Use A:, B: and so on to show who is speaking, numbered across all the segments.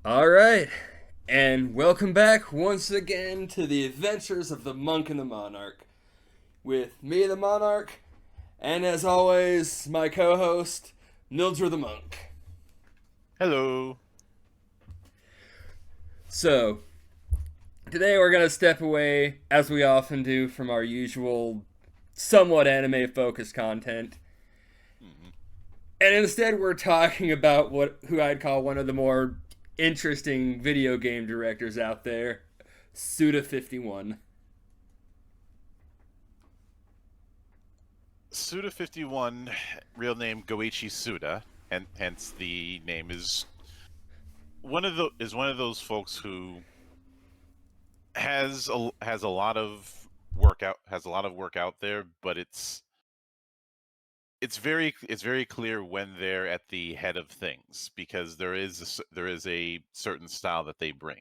A: All right, and welcome back once again to the adventures of the Monk and the Monarch. With me, the Monarch, and as always, my co host, Mildra the Monk.
B: Hello.
A: So, today we're going to step away, as we often do, from our usual somewhat anime focused content.
B: Mhm.
A: And instead, we're talking about who I'd call one of the more interesting video game directors out there, Suda51.
B: Suda51, real name Goichi Suda, and hence the name is one of those folks who has a lot of work out there, but it's very clear when they're at the head of things because there is a certain style that they bring.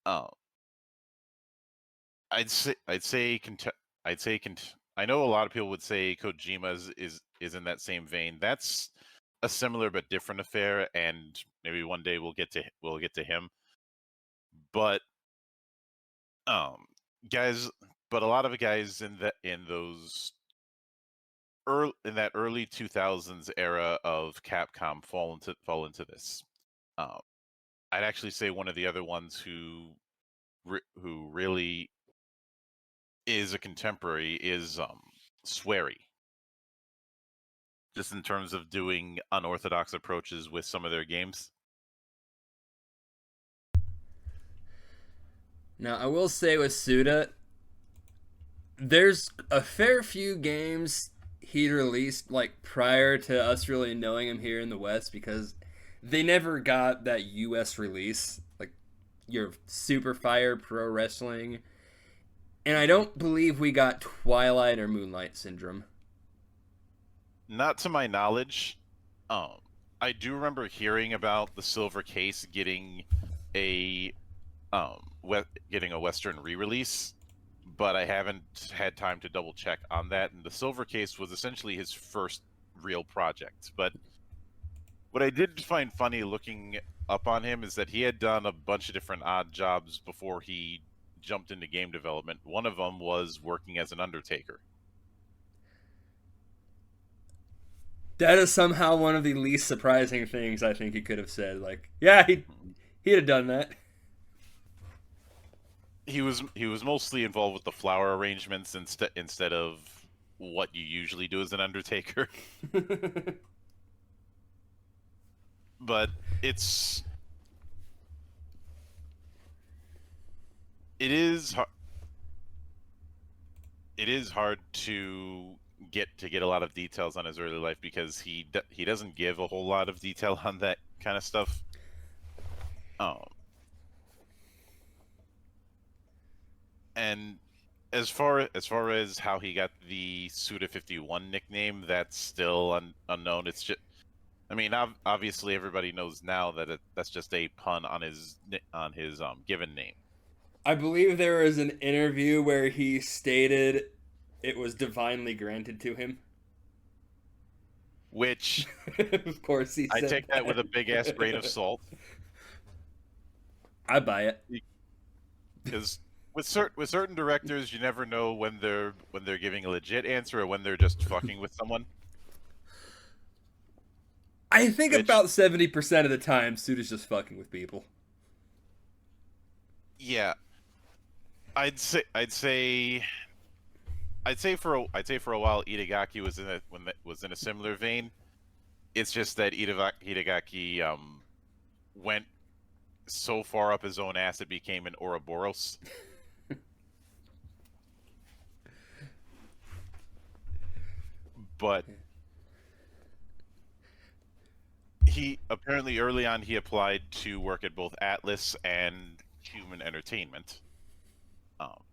B: Uh, I'd say I know a lot of people would say Kojima is in that same vein. That's a similar but different affair, and maybe one day we'll get to him. But um, guys, but a lot of guys in those in that early 2000s era of Capcom fall into this. Um, I'd actually say one of the other ones who really is a contemporary is Swery, just in terms of doing unorthodox approaches with some of their games.
A: Now, I will say with Suda, there's a fair few games he'd released like prior to us really knowing him here in the West because they never got that US release, like your Super Fire Pro Wrestling. And I
B: Hmm.
A: don't believe we got Twilight or Moonlight Syndrome.
B: Not to my knowledge. Um, I do remember hearing about the Silver Case a getting a Western re-release, but I haven't had time to double check on that. And the Silver Case was essentially his first real project. But what I did find funny looking up on him is that he had done a bunch of different odd jobs before he jumped into game development. One of them was working as an undertaker,
A: That is somehow one of the least surprising things I think he could have said. Like, yeah, he'd have done that.
B: he was mostly involved with the flower arrangements instead of what you usually do as an undertaker. But it's it is it is hard to get a lot of details on his early life because he doesn't give a whole lot of detail on that kind of stuff. Um, and as far as how he got the Suda51 nickname, that's still unknown. It's just I mean, obviously everybody knows now that that's just a pun on his given name,
A: I believe there was an interview where he stated it was divinely granted to him.
B: which
A: Of course, he
B: I
A: said
B: take that with a big ass grain of
A: that.
B: salt
A: I buy it.
B: because with certain directors, you never know when they're giving a legit answer or when they're just fucking with someone.
A: I think
B: Which,
A: about 70% of the time, Suda's just fucking with people.
B: yeah, I'd say I'd say for a while Itagaki was in a similar vein. It's just that Itagaki went so far up his own ass it became an Ouroboros. But he apparently early on he applied to work at both Atlas and Human Entertainment. Um,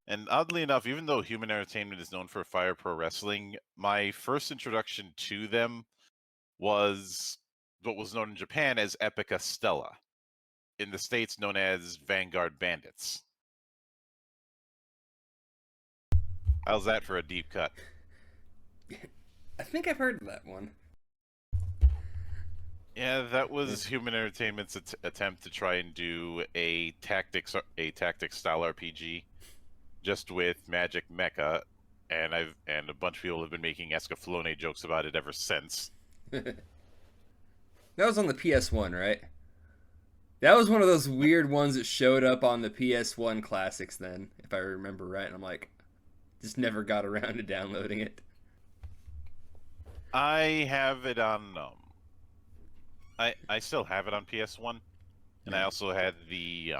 B: and oddly enough, even though Human Entertainment is known for Fire Pro Wrestling, my first introduction to them was what was known in Japan as Epica Stella, in the States known as Vanguard Bandits. How's that for a deep cut?
A: I think I've heard of that one.
B: Yeah, that was Human Entertainment's attempt to try and do a tactics style RPG, just with magic mecha, and a bunch of people have been making Escaflowne jokes about it ever since.
A: That was on the PS1, right? That was one of those weird ones that showed up on the PS1 classics then, if I remember right. And I'm like, just never got around to downloading it.
B: I have it on I still have it on PS1, and I
A: Yeah.
B: also had the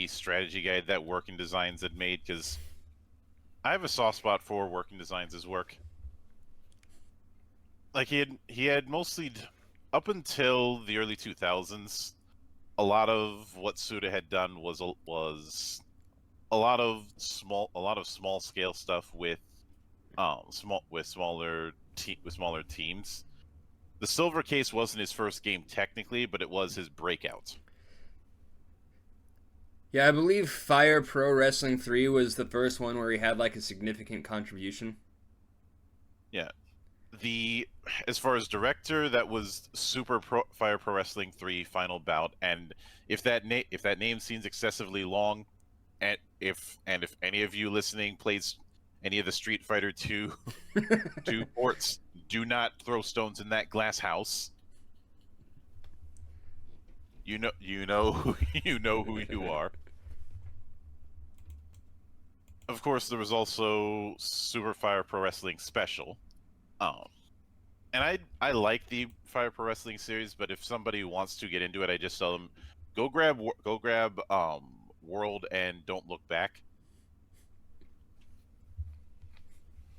B: strategy guide that Working Designs had made, because I have a soft spot for Working Designs' work. Like he had mostly up until the early 2000s, a lot of what Suda had done was a lot of small scale stuff with smaller teams. The Silver Case wasn't his first game technically, but it was his breakout.
A: Yeah, I believe Fire Pro Wrestling 3 was the first one where he had like a significant contribution.
B: Yeah. The As far as director, that was Fire Pro Wrestling 3 Final Bout, and if that name seems excessively long, and if any of you listening plays any of the Street Fighter 2 2 ports, do not throw stones in that glass house. You know who you are. Of course, there was also Super Fire Pro Wrestling Special. Um, and I like the Fire Pro Wrestling series, but if somebody wants to get into it, I just tell them go grab World and Don't Look Back,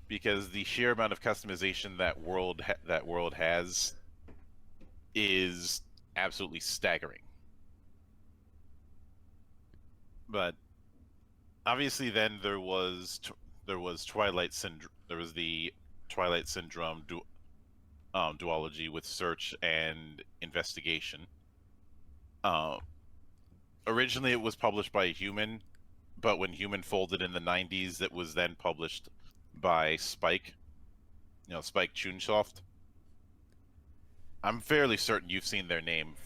B: because the sheer amount of customization that World has is absolutely staggering. But obviously, then there was Twilight Syndrome. There was the Twilight Syndrome duology with Search and Investigation. Uh, Originally, it was published by Human, but when Human folded in the 90s, it was then published by Spike. Spike Chunsoft. I'm fairly certain you've seen their name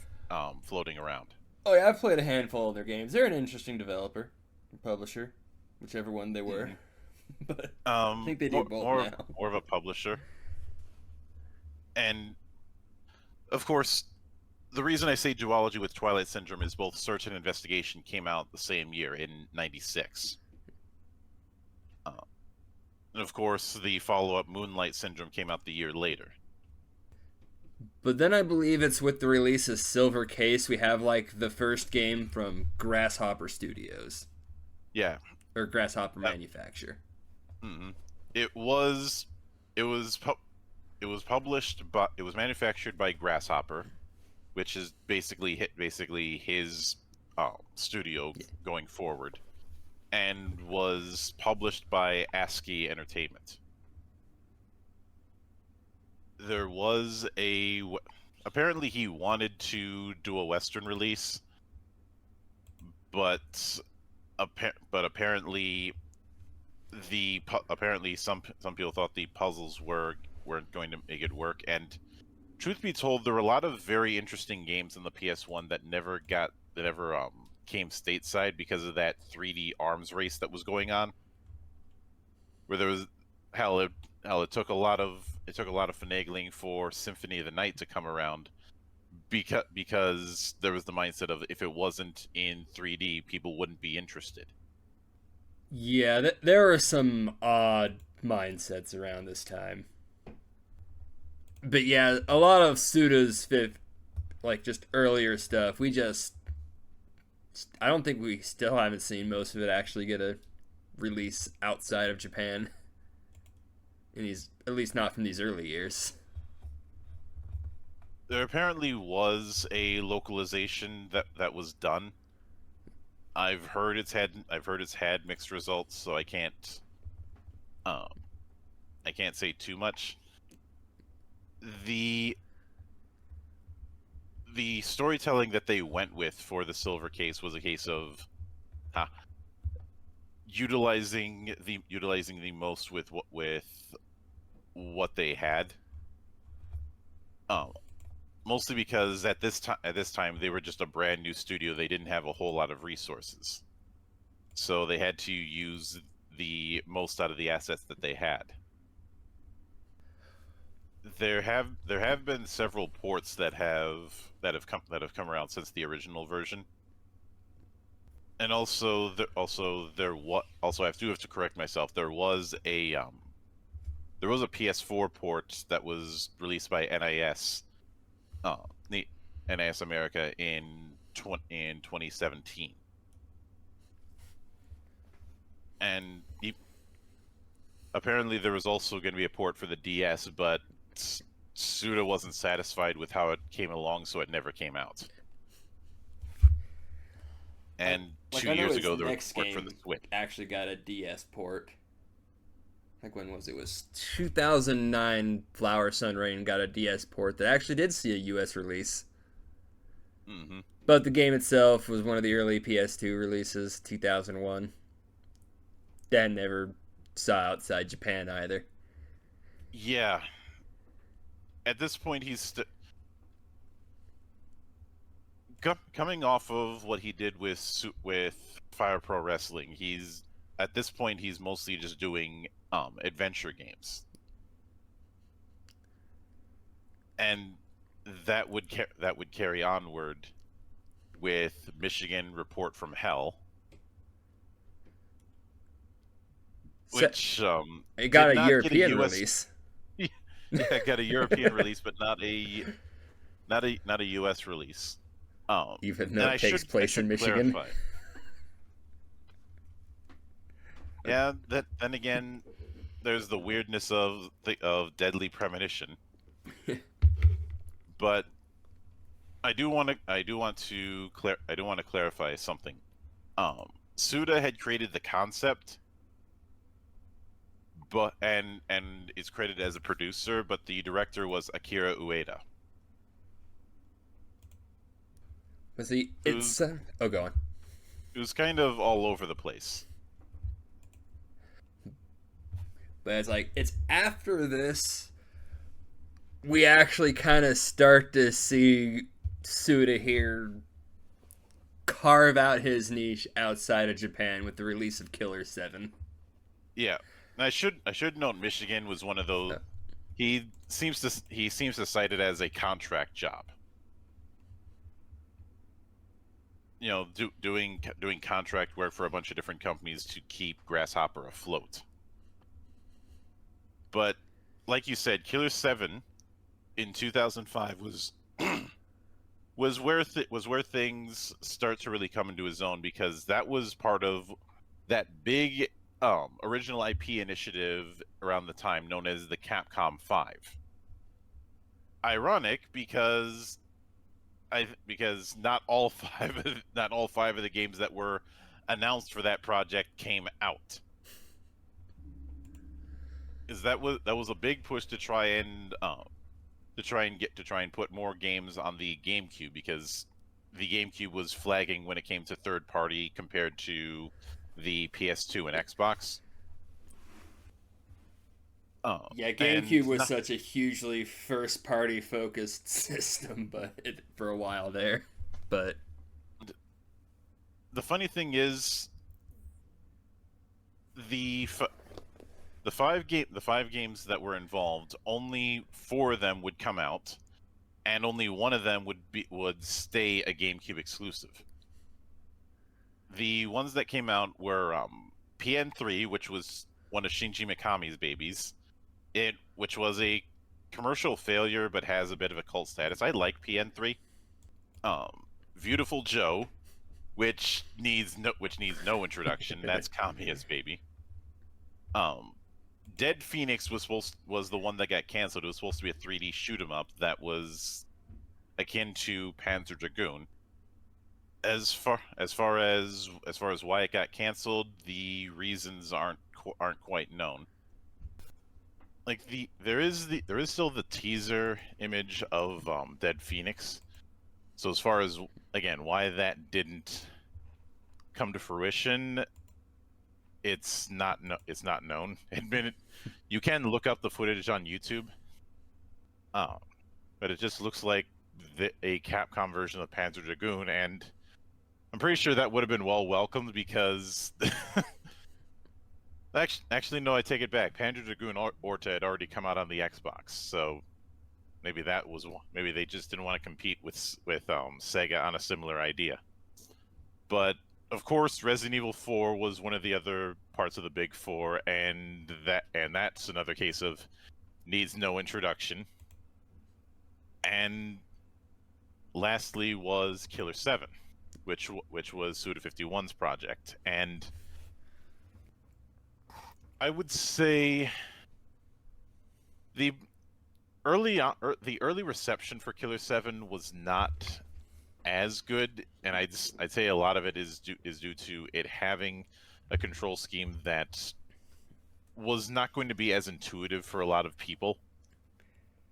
B: floating around.
A: Oh yeah, I've played a handful of their games. They're an interesting developer, publisher, whichever one they were.
B: Mm-hmm.
A: But I think they do both now.
B: More of a publisher, and of course, the reason I say duology with Twilight Syndrome is both Search and Investigation came out the same year in '96, and of course, the follow-up Moonlight Syndrome came out the year later.
A: But then I believe it's with the release of Silver Case we have like the first game from Grasshopper Studios
B: Yeah,
A: or Grasshopper Manufacture.
B: mm-hmm. it was it was pu- it was published, but it was manufactured by Grasshopper, which is basically his studio
A: Yeah.
B: going forward, and was published by ASCII Entertainment. There was apparently he wanted to do a Western release, but apparently some people thought the puzzles weren't going to make it work. And truth be told, there were a lot of very interesting games in the PS1 that never came stateside because of that 3D arms race that was going on, where there was hell it, hell it took a lot of finagling for Symphony of the Night to come around, because there was the mindset of, if it wasn't in 3D, people wouldn't be interested.
A: Yeah, there are some odd mindsets around this time. But yeah, a lot of Suda's fifth, like just earlier stuff, I don't think we still haven't seen most of it actually get a release outside of Japan. In these, at least not from these early years.
B: There apparently was a localization that was done. I've heard it's had mixed results, so um I can't say too much. The storytelling that they went with for the Silver Case was a case of utilizing the most with what they had. mostly because at this time they were just a brand new studio. They didn't have a whole lot of resources, so they had to use the most out of the assets that they had. There have been several ports that have come around since the original version, and also I do have to correct myself. There was a PS4 port that was released by NIS, the NIS America in 2017, and apparently there was also going to be a port for the DS, but Suda wasn't satisfied with how it came along, so it never came out. And
A: Like
B: two
A: I know
B: years
A: his
B: ago, there was
A: next
B: a port for the
A: game
B: Switch.
A: actually got a DS port. Like when was it? It was 2009. Flower Sun Rain got a DS port that actually did see a US release.
B: Hmm.
A: But the game itself was one of the early PS2 releases, 2001. That never saw outside Japan either.
B: Yeah. At this point, coming off of what he did with Fire Pro Wrestling. At this point he's mostly just doing adventure games, and that would carry onward with Michigan Report from Hell,
A: So
B: which
A: it got
B: did
A: a
B: not get a
A: European
B: U.S.
A: release.
B: Yeah, it got a European release, but not a U.S. release.
A: Even
B: And
A: though it takes
B: I
A: place in
B: should
A: Michigan.
B: clarify. Yeah, then again, there's the weirdness of Deadly Premonition, but I do want to clarify something. Suda had created the concept, but and is credited as a producer, but the director was Akira Ueda.
A: But see,
B: Who's
A: it's oh, go on.
B: who's kind of all over the place.
A: But it's like it's after this we actually kind of start to see Suda here carve out his niche outside of Japan with the release of Killer 7.
B: Yeah, and I should note Michigan was one of those.
A: Uh,
B: He seems to cite it as a contract job. Doing contract work for a bunch of different companies to keep Grasshopper afloat. But like you said, Killer 7 in 2005 was where things start to really come into his own, because that was part of that big original IP initiative around the time known as the Capcom 5. Ironic because not all five of the games that were announced for that project came out. Is that was a big push to try and put more games on the GameCube, because the GameCube was flagging when it came to third party compared to the PS2 and Xbox.
A: Yeah,
B: And
A: GameCube was such a hugely first party focused system, but for a while there. But
B: the funny thing is, the five games that were involved, only 4 of them would come out, and only one of them would stay a GameCube exclusive. The ones that came out were PN3, which was one of Shinji Mikami's babies, which was a commercial failure but has a bit of a cult status. I like PN3. Beautiful Joe, which needs no introduction. That's Kamiya's baby. Dead Phoenix was the one that got canceled. It was supposed to be a 3D shoot 'em up that was akin to Panzer Dragoon. As far as why it got canceled, the reasons aren't quite known. Like there is still the teaser image of Dead Phoenix. So as far as, again, why that didn't come to fruition, it's not known. You can look up the footage on YouTube, but it just looks like a Capcom version of Panzer Dragoon, and I'm pretty sure that would have been well welcomed because actually no, I take it back. Panzer Dragoon Orta had already come out on the Xbox, so maybe maybe they just didn't want to compete with Sega on a similar idea. But of course, Resident Evil 4 was one of the other parts of the Big Four, and that's another case of needs no introduction. And lastly was Killer 7, which was Suda51's project, and I would say the the early reception for Killer 7 was not as good, and I'd say a lot of it is due to it having a control scheme that was not going to be as intuitive for a lot of people.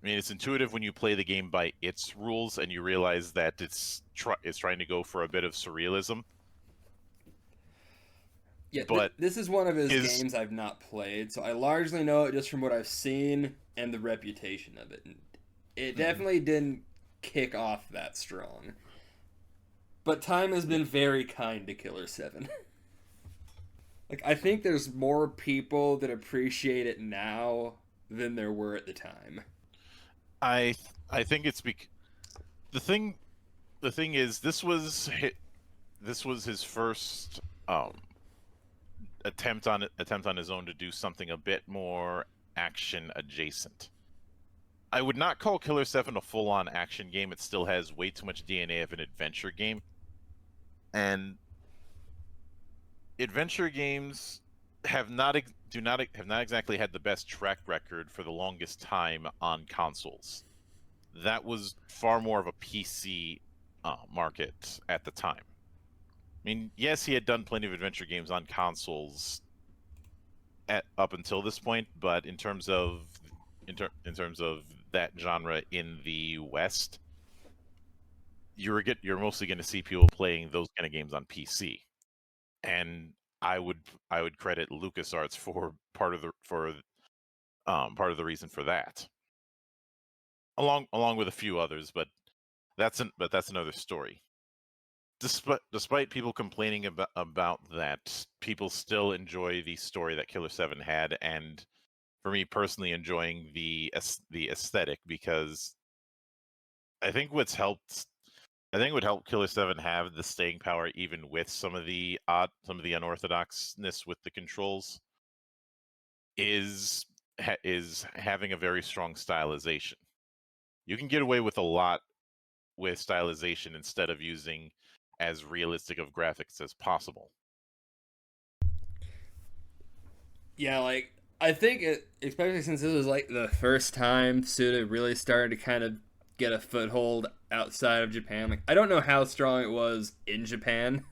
B: I mean, it's intuitive when you play the game by its rules and you realize that it's trying to go for a bit of surrealism.
A: Yeah,
B: But
A: this is one of his games I've not played, so I largely know it just from what I've seen and the reputation of it. And it definitely didn't kick off that strong. But time has been very kind to Killer 7. Like, I think there's more people that appreciate it now than there were at the time.
B: I think it's the thing is this was his first attempt on his own to do something a bit more action adjacent. I would not call Killer 7 a full-on action game. It still has way too much DNA of an adventure game. And adventure games have not exactly had the best track record for the longest time on consoles. That was far more of a PC market at the time. I mean, yes, he had done plenty of adventure games on consoles up until this point, but in terms of that genre in the West, you're mostly going to see people playing those kind of games on PC, and I would credit LucasArts for part of the reason for that, along with a few others, but that's another story. Despite people complaining about that, people still enjoy the story that Killer 7 had, and for me personally, enjoying the aesthetic, because I think what helped Killer 7 have the staying power, even with some of the unorthodoxness with the controls, is having a very strong stylization. You can get away with a lot with stylization instead of using as realistic of graphics as possible.
A: Yeah, like, I think especially since this was like the first time Suda really started to kind of get a foothold outside of Japan. Like, I don't know how strong it was in Japan.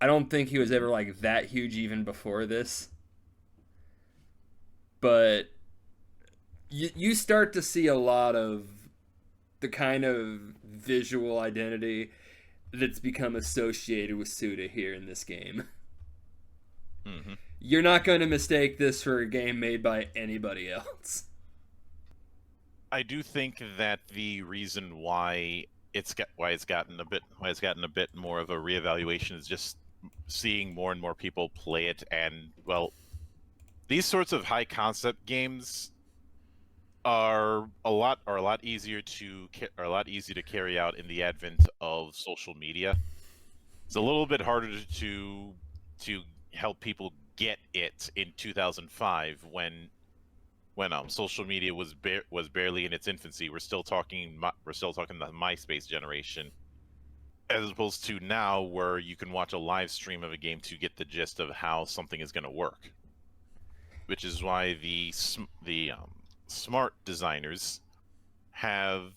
A: I don't think he was ever like that huge even before this. But you start to see a lot of the kind of visual identity that's become associated with Suda here in this game.
B: Mm-hmm.
A: You're not going to mistake this for a game made by anybody else.
B: I do think that the reason why it's gotten a bit more of a reevaluation is just seeing more and more people play it, and well, these sorts of high concept games are a lot easier to carry out in the advent of social media. It's a little bit harder to help people get it in 2005 when social media was barely in its infancy. We're still talking the MySpace generation, as opposed to now where you can watch a live stream of a game to get the gist of how something is going to work. Which is why the smart designers have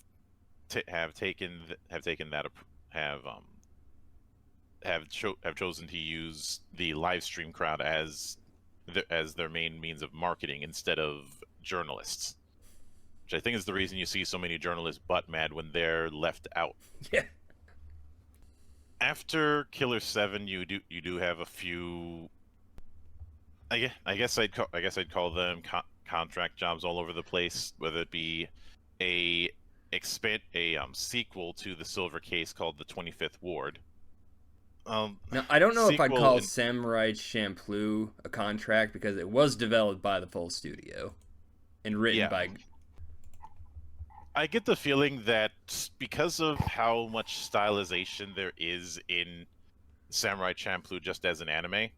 B: chosen to use the live stream crowd as their main means of marketing instead of journalists, which I think is the reason you see so many journalists butt mad when they're left out.
A: Yeah.
B: After Killer 7, you do have a few. I guess I'd call them contract jobs all over the place, whether it be a sequel to the Silver Case called the 25th Ward.
A: Now, I don't know if I'd
B: Sequel
A: call
B: in
A: Samurai Champloo a contract because it was developed by the full studio and written
B: yeah,
A: by.
B: I get the feeling that because of how much stylization there is in Samurai Champloo just as an anime,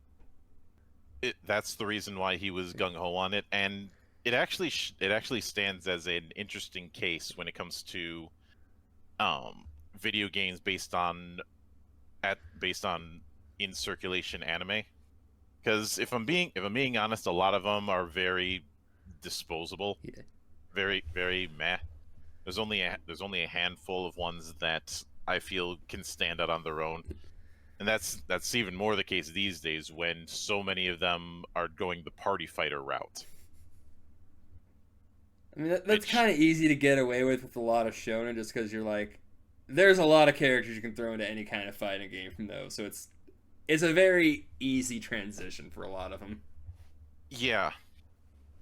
B: that's the reason why he was gung ho on it, and it actually stands as an interesting case when it comes to video games based on in circulation anime. Because if I'm being honest, a lot of them are very disposable,
A: Yeah.
B: very meh. There's only a handful of ones that I feel can stand out on their own, and that's even more the case these days when so many of them are going the party fighter route.
A: I mean, that's
B: Which,
A: kind of easy to get away with a lot of shonen just because you're like, there's a lot of characters you can throw into any kind of fighting game from those, so it's a very easy transition for a lot of them.
B: yeah,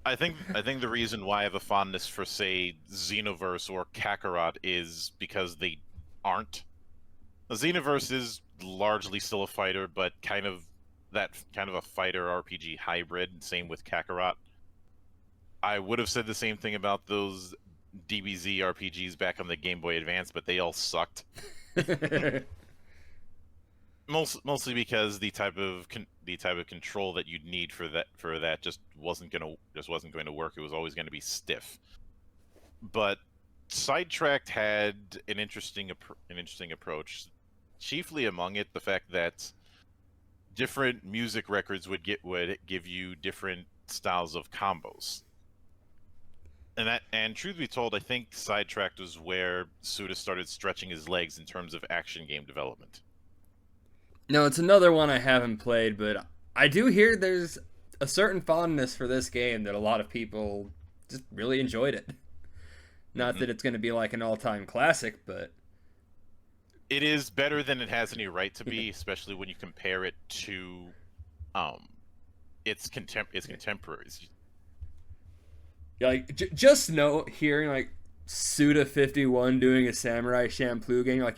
B: I think the reason why I have a fondness for say Xenoverse or Kakarot is because they aren't. The Xenoverse is largely still a fighter, but kind of a fighter RPG hybrid. Same with Kakarot. I would have said the same thing about those DBZ RPGs back on the Game Boy Advance, but they all sucked. Mostly because the type of control that you'd need for that just wasn't going to work. It was always going to be stiff. But Sidetracked had an interesting approach. Chiefly among it, the fact that different music records would give you different styles of combos. And truth be told, I think Sidetracked was where Suda started stretching his legs in terms of action game development.
A: No, it's another one I haven't played, but I do hear there's a certain fondness for this game that a lot of people just really enjoyed it. Not
B: Hmm.
A: that it's going to be like an all-time classic, but
B: It is better than it has any right to be, especially when you compare it to um its contemporaries.
A: yeah, like just know hearing like Suda51 doing a Samurai Champloo game, like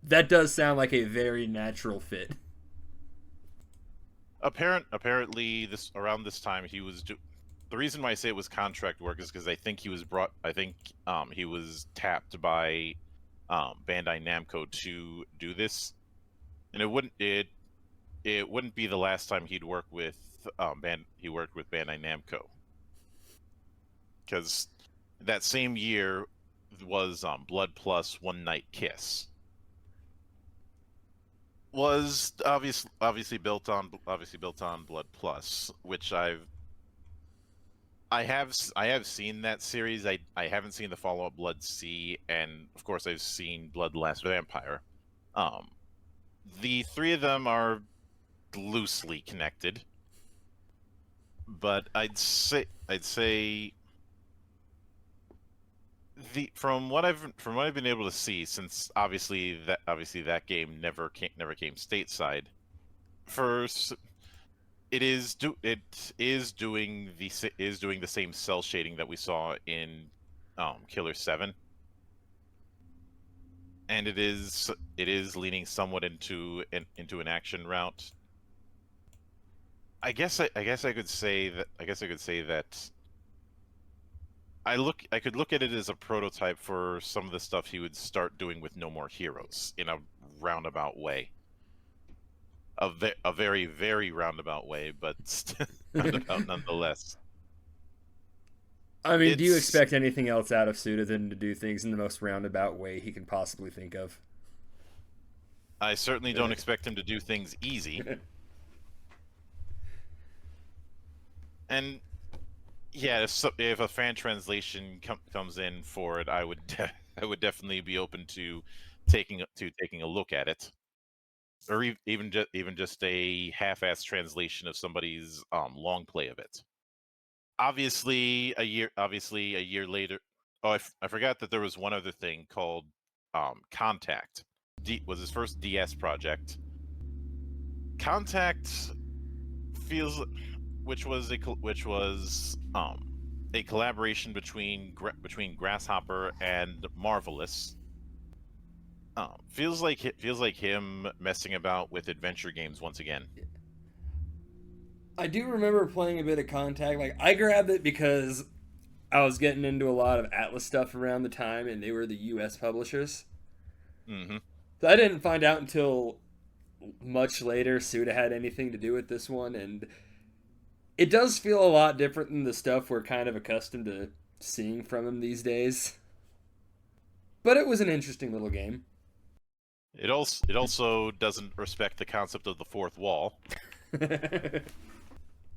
A: that does sound like a very natural fit.
B: Apparently, this around this time he was the reason why I say it was contract work is because I think he was tapped by Bandai Namco to do this, and it wouldn't be the last time he worked with Bandai Namco, because that same year was Blood Plus One Night Kiss was obviously built on Blood Plus, which I have seen that series. I haven't seen the follow up Blood C, and of course I've seen Blood Last Vampire. Um, the three of them are loosely connected, but I'd say the from what I've been able to see, since obviously that game never came stateside. First, it is doing the same cell shading that we saw in Killer 7, and it is leaning somewhat into an action route. I guess I could say that I could look at it as a prototype for some of the stuff he would start doing with No More Heroes in a roundabout way. A very, very roundabout way, but roundabout nonetheless.
A: I mean, do you
B: It's
A: expect anything else out of Suda than to do things in the most roundabout way he can possibly think of?
B: I certainly don't expect him to do things easy. And yeah, if a fan translation comes in for it, I would definitely be open to taking a look at it, or even just a half-ass translation of somebody's long play of it. Obviously a year later. Oh, I forgot that there was one other thing called Contact. Was his first DS project. Contact feels which was a collaboration between Grasshopper and Marvelous. Feels like him messing about with adventure games once again.
A: I do remember playing a bit of Contact. Like I grabbed it because I was getting into a lot of Atlas stuff around the time, and they were the U.S. publishers.
B: Hmm.
A: So I didn't find out until much later Suda had anything to do with this one, and it does feel a lot different than the stuff we're kind of accustomed to seeing from him these days. But it was an interesting little game.
B: It also doesn't respect the concept of the fourth wall.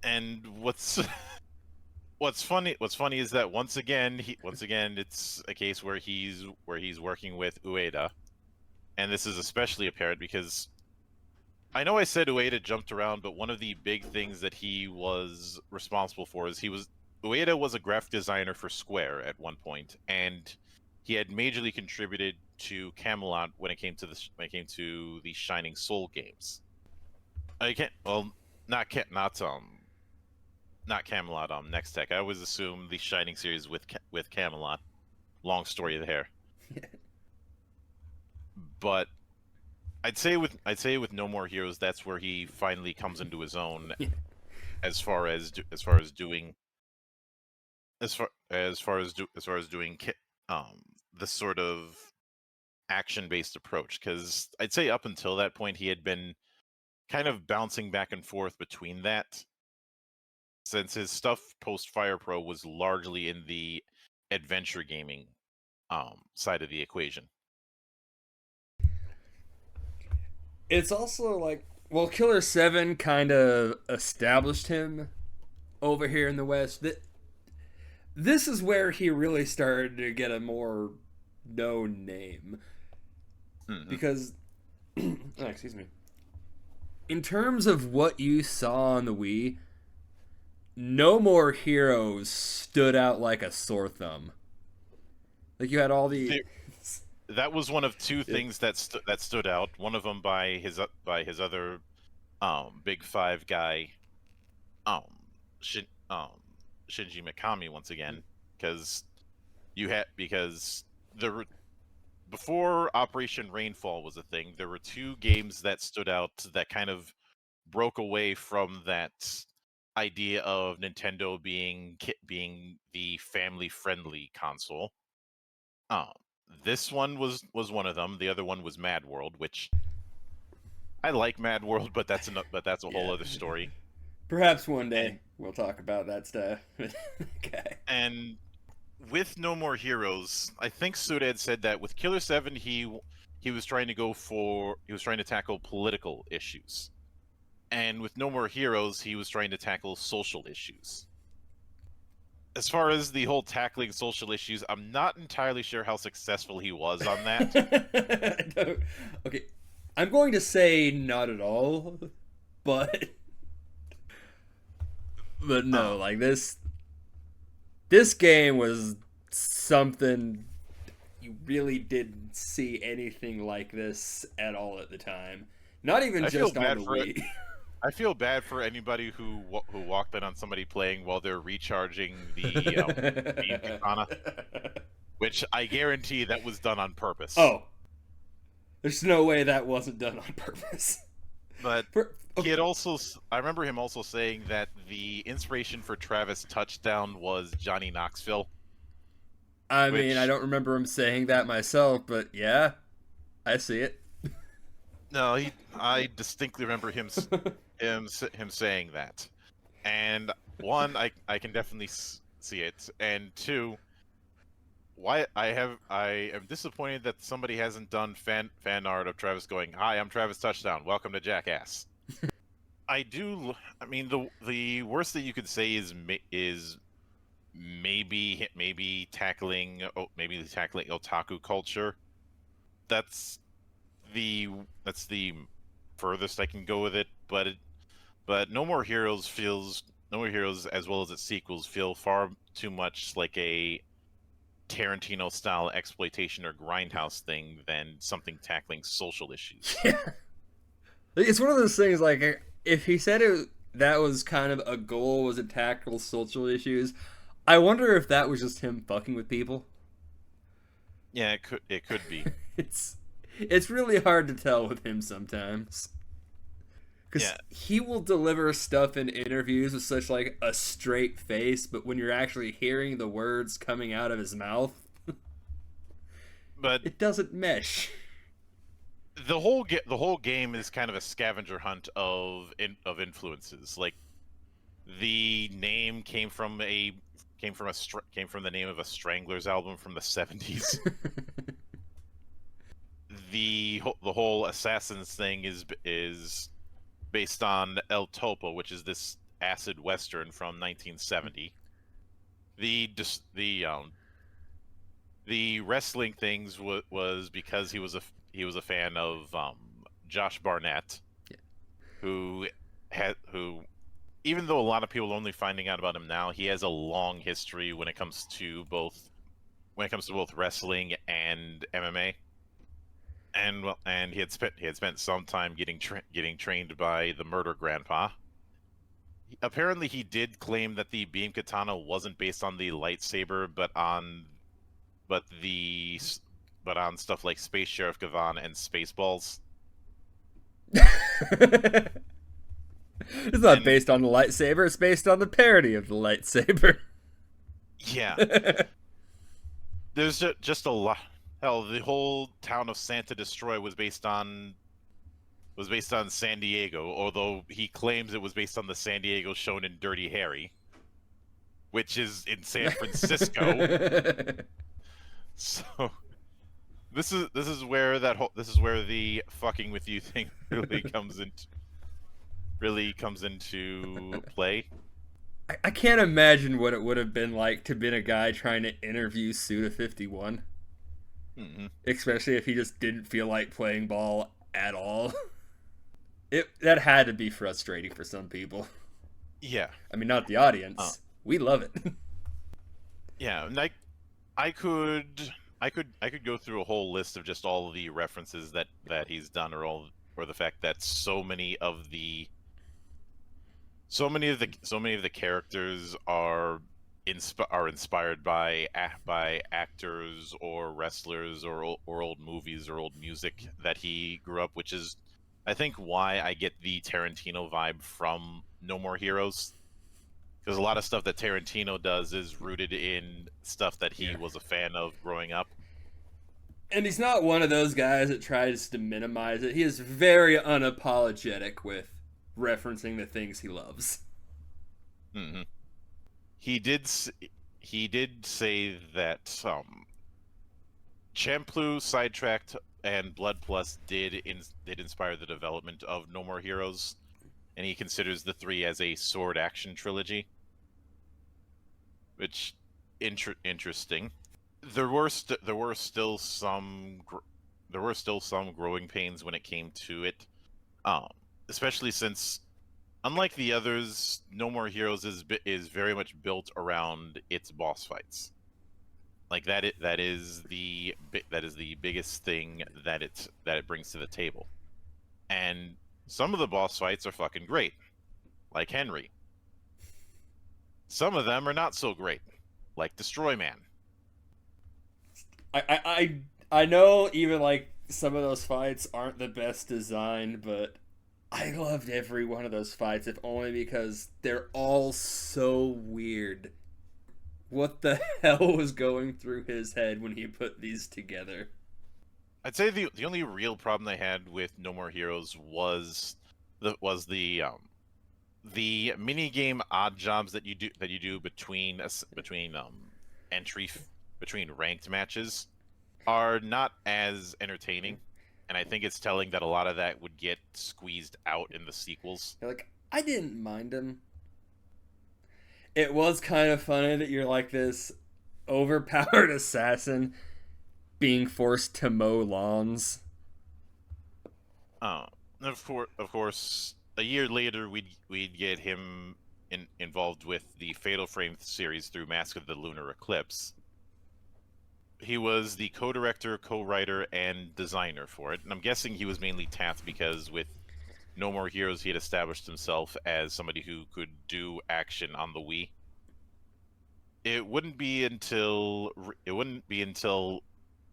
B: And what's funny is that once again it's a case where he's working with Ueda, and this is especially apparent because I know I said Ueda jumped around, but one of the big things that he was responsible for is Ueda was a graphic designer for Square at one point, and he had majorly contributed to Camelot when it came to the Shining Soul games. I can't well not Camelot, Next Tech. I always assume the Shining series with Camelot. Long story there. But I'd say with No More Heroes, that's where he finally comes into his own as far as doing this sort of action-based approach, because I'd say up until that point he had been kind of bouncing back and forth between that, since his stuff post Fire Pro was largely in the adventure gaming side of the equation.
A: It's also like, well, Killer 7 kind of established him over here in the West. This is where he really started to get a more known name.
B: Mm-hmm.
A: Because, oh, excuse me. In terms of what you saw on the Wii, No More Heroes stood out like a sore thumb. Like you had all the.
B: That was one of two things that stood out. One of them by his other big five guy, um, Shinji Mikami once again, because before Operation Rainfall was a thing, there were two games that stood out that kind of broke away from that idea of Nintendo being the family friendly console. Um, this one was one of them. The other one was Mad World, which I like Mad World, but that's a whole other story.
A: Perhaps one day we'll talk about that stuff. Okay.
B: And with No More Heroes, I think Suda had said that with Killer 7 he was trying to tackle political issues. And with No More Heroes, he was trying to tackle social issues. As far as the whole tackling social issues, I'm not entirely sure how successful he was on that.
A: Okay, I'm going to say not at all, but no, like this game was something you really didn't see anything like this at all at the time. Not even just on the Wii.
B: I feel bad for anybody who walked in on somebody playing while they're recharging the katana, which I guarantee that was done on purpose.
A: Oh, there's no way that wasn't done on purpose.
B: But I remember him also saying that the inspiration for Travis Touchdown was Johnny Knoxville.
A: I mean, I don't remember him saying that myself, but yeah, I see it.
B: No, I distinctly remember him saying that. And one, I can definitely see it. And two, I am disappointed that somebody hasn't done fan art of Travis going, "Hi, I'm Travis Touchdown. Welcome to Jackass." I mean, the worst that you could say is maybe tackling otaku culture. That's the furthest I can go with it, but No More Heroes as well as its sequels feel far too much like a Tarantino style exploitation or grindhouse thing than something tackling social issues.
A: Yeah. It's one of those things, like, if he said that was kind of a goal, was to tackle social issues, I wonder if that was just him fucking with people.
B: Yeah, it could be.
A: it's it's really hard to tell with him sometimes. Because
B: Yeah,
A: he will deliver stuff in interviews with such like a straight face, but when you're actually hearing the words coming out of his mouth,
B: but
A: it doesn't mesh.
B: the whole game is kind of a scavenger hunt of influences. Like the name came from the name of a Stranglers album from the 70s. The whole assassins thing is based on El Topo, which is this acid western from 1970. The the wrestling things was because he was a fan of Josh Barnett,
A: Yeah.
B: who even though a lot of people are only finding out about him now, he has a long history when it comes to both wrestling and MMA. And he had spent some time getting trained by the Murder Grandpa. Apparently, he did claim that the beam katana wasn't based on the lightsaber, but the but on stuff like Space Sheriff Gavan and Spaceballs.
A: It's not
B: And
A: based on the lightsaber, it's based on the parody of the lightsaber.
B: yeah, there's just a lot. Hell, the whole town of Santa Destroy was based on San Diego, although he claims it was based on the San Diego Shonen Dirty Harry, which is in San Francisco. So this is where the fucking with you thing really comes into play.
A: I can't imagine what it would have been like to been a guy trying to interview Suda51.
B: Mm-hmm.
A: Especially if he just didn't feel like playing ball at all. That had to be frustrating for some people.
B: Yeah.
A: I mean, not the audience. We love it.
B: Yeah, and I could go through a whole list of just all of the references that he's done, or the fact that so many of the characters are inspired by actors or wrestlers or old movies or old music that he grew up, which is I think why I get the Tarantino vibe from No More Heroes. Because a lot of stuff that Tarantino does is rooted in stuff that he was a fan of growing up.
A: And he's not one of those guys that tries to minimize it. He is very unapologetic with referencing the things he loves.
B: Mm-hmm. He did say that Champloo, Sidetracked, and Blood Plus did inspire the development of No More Heroes, and he considers the three as a sword action trilogy. Which interesting. There were still some growing pains when it came to it, especially since, unlike the others, No More Heroes is very much built around its boss fights. Like that is the biggest thing that it brings to the table, and some of the boss fights are fucking great, like Henry. Some of them are not so great, like Destroy Man.
A: I know even like some of those fights aren't the best designed, but I loved every one of those fights, if only because they're all so weird. What the hell was going through his head when he put these together?
B: I'd say the only real problem they had with No More Heroes was the mini game odd jobs that you do between ranked matches are not as entertaining, and I think it's telling that a lot of that would get squeezed out in the sequels.
A: You're like, I didn't mind him. It was kind of funny that you're like this overpowered assassin being forced to mow lawns.
B: Of course, a year later we'd get him involved with the Fatal Frame series through Mask of the Lunar Eclipse. He was the co-director, co-writer, and designer for it, and I'm guessing he was mainly tapped because with No More Heroes he had established himself as somebody who could do action on the Wii. it wouldn't be until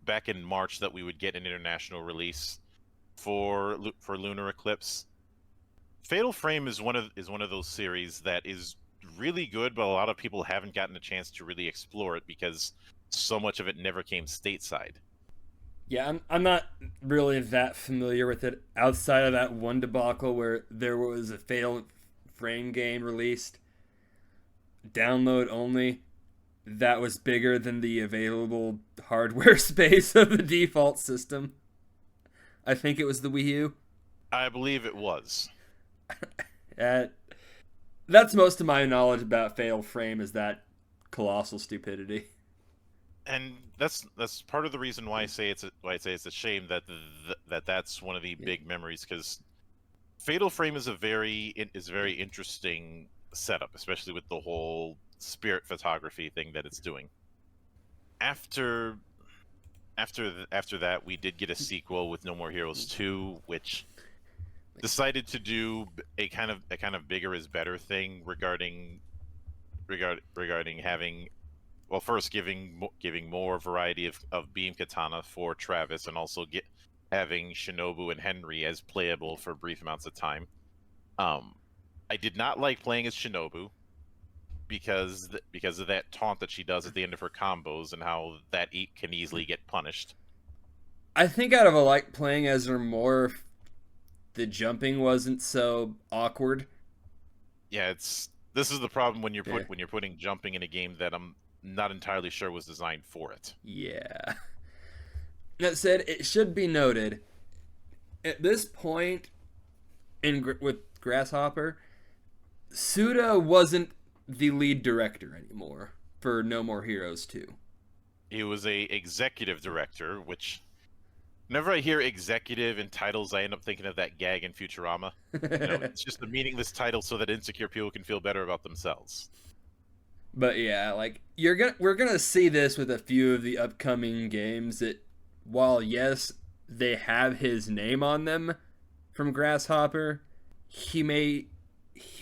B: back in March that we would get an international release for Lunar Eclipse. Fatal Frame is one of those series that is really good, but a lot of people haven't gotten a chance to really explore it because so much of it never came stateside.
A: Yeah, I'm not really that familiar with it outside of that one debacle where there was a Fatal Frame game released, download only, that was bigger than the available hardware space of the default system. I think it was the Wii U.
B: I believe it was.
A: Uh, that's most of my knowledge about Fatal Frame is that colossal stupidity.
B: And that's part of the reason why I say it's a shame that that's one of the big memories, because Fatal Frame is very interesting setup, especially with the whole spirit photography thing that it's doing. After that, we did get a sequel with No More Heroes 2, which decided to do a kind of bigger is better thing regarding having, well, first giving more variety of beam katana for Travis, and also having Shinobu and Henry as playable for brief amounts of time. I did not like playing as Shinobu because of that taunt that she does at the end of her combos and how that can easily get punished.
A: I think out of a like playing as her more, the jumping wasn't so awkward.
B: Yeah, this is the problem when you're putting jumping in a game that I'm not entirely sure was designed for it.
A: Yeah. That said, it should be noted, at this point with Grasshopper, Suda wasn't the lead director anymore for No More Heroes 2.
B: He was a executive director, which, whenever I hear executive in titles, I end up thinking of that gag in Futurama. It's just a meaningless title so that insecure people can feel better about themselves.
A: But yeah, like we're gonna see this with a few of the upcoming games that, while yes, they have his name on them from Grasshopper, he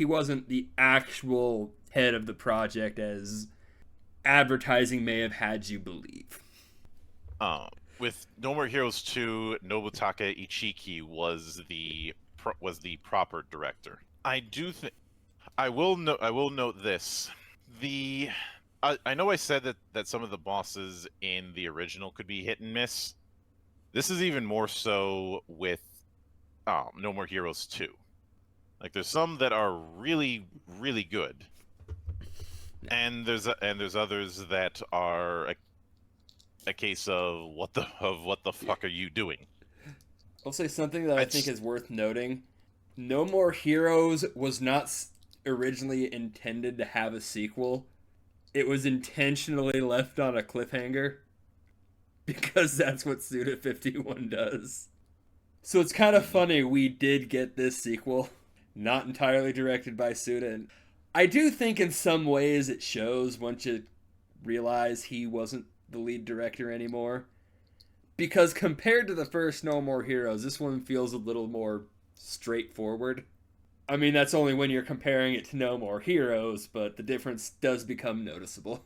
A: wasn't the actual head of the project as advertising may have had you believe.
B: With No More Heroes 2, Nobutaka Ichiki was the proper director. I will note this. I know I said that some of the bosses in the original could be hit and miss. This is even more so with No More Heroes 2. Like, there's some that are really, really good, and there's others that are a case of what the fuck are you doing?
A: I'll say something that I think is worth noting. No More Heroes was not originally intended to have a sequel. It was intentionally left on a cliffhanger because that's what Suda51 does. So it's kind of funny we did get this sequel, not entirely directed by Suda. And I do think in some ways it shows once you realize he wasn't the lead director anymore. Because compared to the first No More Heroes, this one feels a little more straightforward. I mean, that's only when you're comparing it to No More Heroes, but the difference does become noticeable.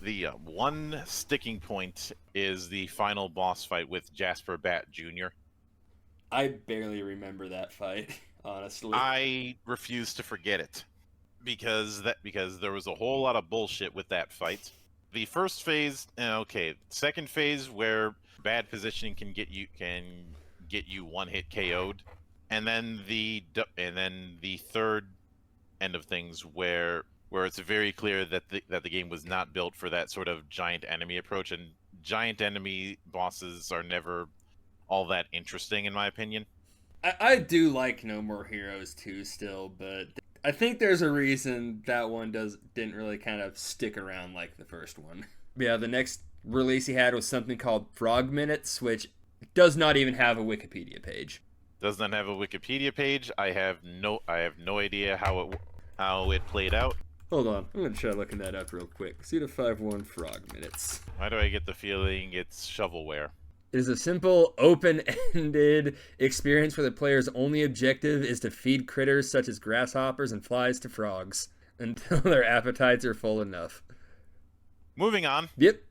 B: The one sticking point is the final boss fight with Jasper Bat Jr.
A: I barely remember that fight, honestly.
B: I refuse to forget it because there was a whole lot of bullshit with that fight. The first phase, okay. Second phase, where bad positioning can get you one hit KO'd, and then the third end of things where it's very clear that the game was not built for that sort of giant enemy approach, and giant enemy bosses are never all that interesting in my opinion.
A: I do like No More Heroes 2 still, but I think there's a reason that one didn't really kind of stick around like the first one. Yeah, the next release he had was something called Frog Minutes, which does not even have a Wikipedia page.
B: Does not have a Wikipedia page. I have no idea how it played out.
A: Hold on, I'm gonna try looking that up real quick. Suda51 Frog Minutes.
B: Why do I get the feeling it's shovelware?
A: It is a simple, open-ended experience where the player's only objective is to feed critters such as grasshoppers and flies to frogs until their appetites are full enough.
B: Moving on.
A: Yep.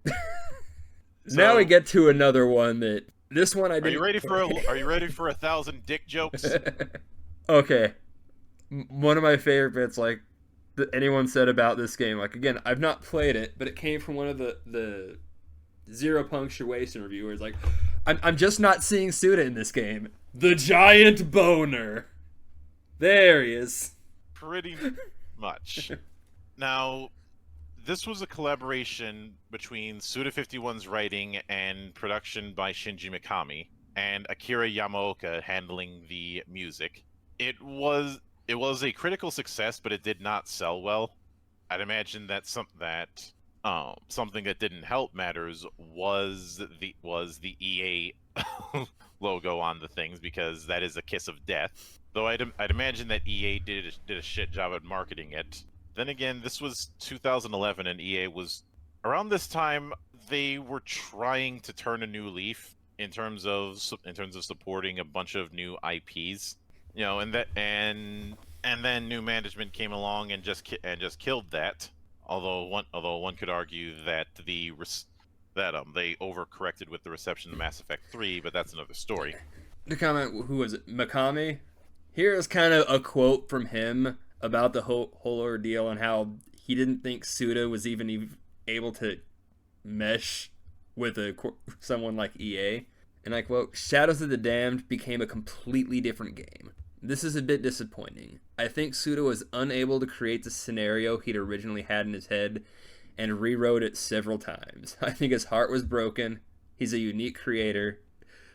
A: Now we
B: So,
A: get to another one that this one I
B: are you
A: didn't.
B: ready for Are you ready for 1,000 dick jokes?
A: Okay, one of my favorite bits, like that anyone said about this game. Like again, I've not played it, but it came from one of the zero punctuation reviewers. Like, I'm just not seeing Suda in this game. The giant boner. There he is.
B: Pretty much. Now, this was a collaboration between Suda51's writing and production by Shinji Mikami and Akira Yamaoka handling the music. It was a critical success, but it did not sell well. I'd imagine that something that didn't help matters was the EA logo on the things, because that is a kiss of death. Though I'd imagine that EA did a shit job at marketing it. Then again, this was 2011, and EA was around this time. They were trying to turn a new leaf in terms of supporting a bunch of new IPs, you know, and then new management came along and just killed that. Although one could argue that they overcorrected with the reception of Mass Effect 3, but that's another story.
A: The comment, who was it? Mikami? Here is kind of a quote from him about the whole ordeal and how he didn't think Suda was even able to mesh with someone like EA. And I quote, "Shadows of the Damned became a completely different game. This is a bit disappointing. I think Suda was unable to create the scenario he'd originally had in his head and rewrote it several times. I think his heart was broken. He's a unique creator.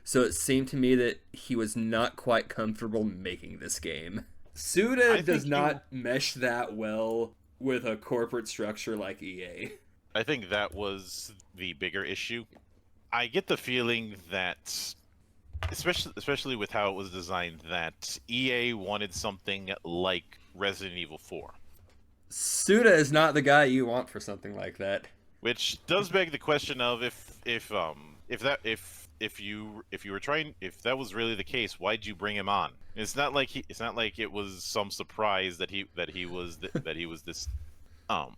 A: So it seemed to me that he was not quite comfortable making this game." Suda does not mesh that well with a corporate structure like EA.
B: I think that was the bigger issue. I get the feeling that, especially with how it was designed, that EA wanted something like Resident Evil 4.
A: Suda is not the guy you want for something like that. Which
B: does beg the question of if that was really the case, why'd you bring him on? It's not like it was some surprise that he was this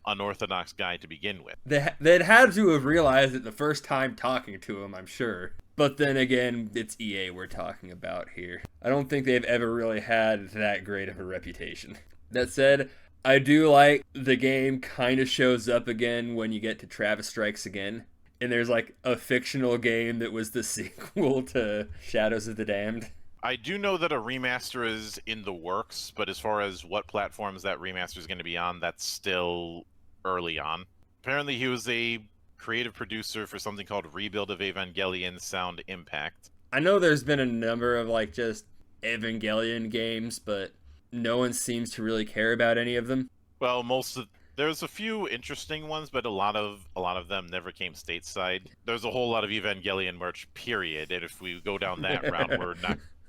B: unorthodox guy to begin with.
A: They'd had to have realized it the first time talking to him, I'm sure. But then again, it's EA we're talking about here. I don't think they've ever really had that great of a reputation. That said, I do like the game kind of shows up again when you get to Travis Strikes Again. And there's like a fictional game that was the sequel to Shadows of the Damned.
B: I do know that a remaster is in the works, but as far as what platforms that remaster is going to be on, that's still early on. Apparently he was a creative producer for something called Rebuild of Evangelion Sound Impact.
A: I know there's been a number of like just Evangelion games, but no one seems to really care about any of them.
B: Well, there's a few interesting ones, but a lot of them never came stateside. There's a whole lot of Evangelion merch, period. And if we go down that route,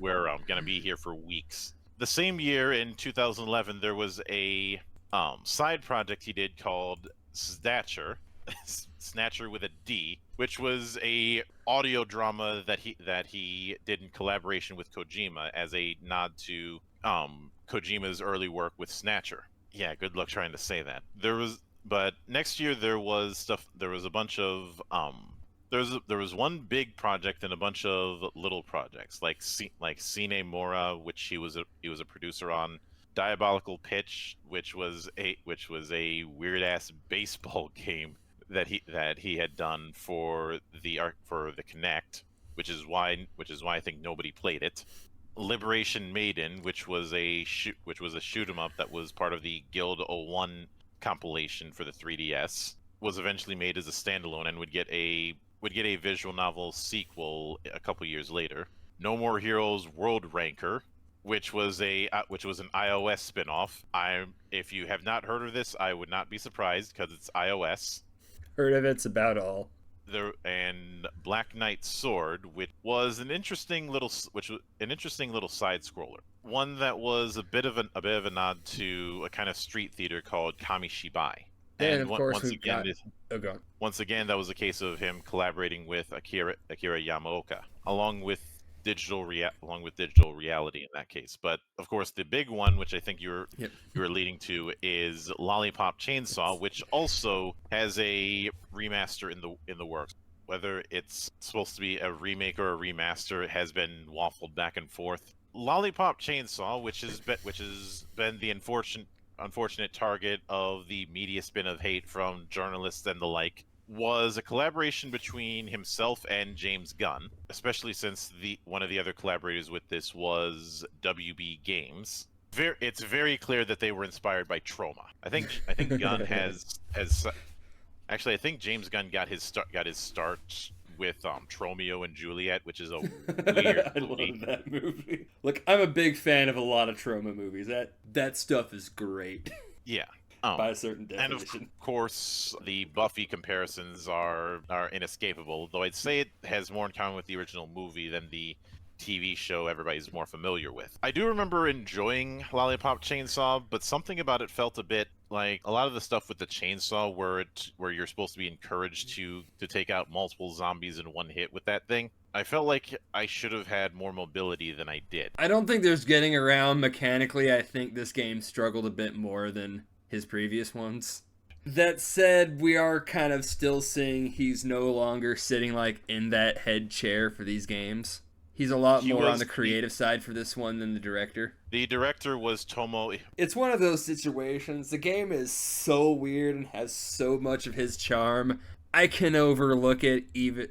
B: we're gonna be here for weeks. The same year in 2011, there was a side project he did called Snatcher, Snatcher with a D, which was a audio drama that he did in collaboration with Kojima as a nod to Kojima's early work with Snatcher. Yeah, good luck trying to say that. But next year there was a bunch of there was one big project and a bunch of little projects like Cine Mora, which he was a producer on, Diabolical Pitch, which was a weird ass baseball game that he had done for the Kinect, which is why I think nobody played it. Liberation Maiden, which was a shoot 'em up that was part of the Guild 01 compilation for the 3DS, was eventually made as a standalone and would get a visual novel sequel a couple years later. No More Heroes World Ranker, which was an iOS spin-off. If you have not heard of this, I would not be surprised because it's iOS.
A: Heard of it's about all.
B: And Black Knight Sword, which was an interesting little side scroller, one that was a bit of a nod to a kind of street theater called Kamishibai.
A: And of course,
B: once again, that was a case of him collaborating with Akira Yamaoka, along with along with digital reality in that case. But of course, the big one, which I think
A: Yep.
B: you were leading to, is Lollipop Chainsaw, which also has a remaster in the works. Whether it's supposed to be a remake or a remaster has been waffled back and forth. Lollipop Chainsaw, which has been the unfortunate target of the media spin of hate from journalists and the like, was a collaboration between himself and James Gunn, especially since the one of the other collaborators with this was WB Games. It's very clear that they were inspired by Trauma. I think Gunn has actually I think James Gunn got his start with Tromeo and Juliet, which is a weird
A: I
B: movie.
A: love that movie. Look, I'm a big fan of a lot of trauma movies. That stuff is great
B: Yeah.
A: by a certain
B: And of
A: definition.
B: course, the Buffy comparisons are inescapable. Though I'd say it has more in common with the original movie than the TV show everybody's more familiar with. I do remember enjoying Lollipop Chainsaw, but something about it felt a bit like a lot of the stuff with the chainsaw, where you're supposed to be encouraged to take out multiple zombies in one hit with that thing. I felt like I should have had more mobility than I did.
A: I don't think there's getting around mechanically. I think this game struggled a bit more than his previous ones. That said, we are kind of still seeing he's no longer sitting like in that head chair for these games. He's a lot
B: He
A: more on
B: was
A: the creative side for this one than the director.
B: The director was Tomo.
A: It's one of those situations. The game is so weird and has so much of his charm. I can overlook it, even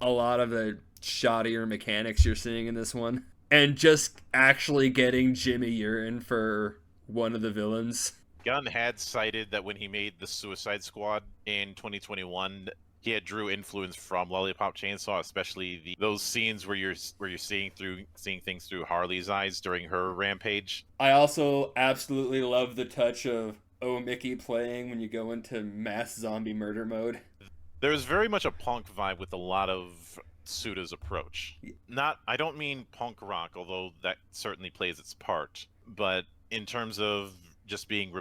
A: a lot of the shoddier mechanics you're seeing in this one. And just actually getting Jimmy Urine for one of the villains.
B: Gunn had cited that when he made the Suicide Squad in 2021, he had drew influence from Lollipop Chainsaw, especially those scenes where you're seeing things through Harley's eyes during her rampage.
A: I also absolutely love the touch of Oh Mickey playing when you go into mass zombie murder mode.
B: There's very much a punk vibe with a lot of Suda's approach. I don't mean punk rock, although that certainly plays its part, but in terms of just being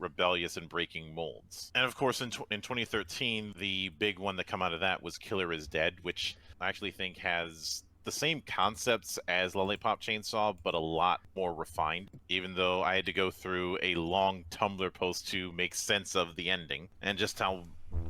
B: rebellious and breaking molds. And of course, in 2013, the big one that come out of that was Killer is Dead, which I actually think has the same concepts as Lollipop Chainsaw, but a lot more refined. Even though I had to go through a long Tumblr post to make sense of the ending and just how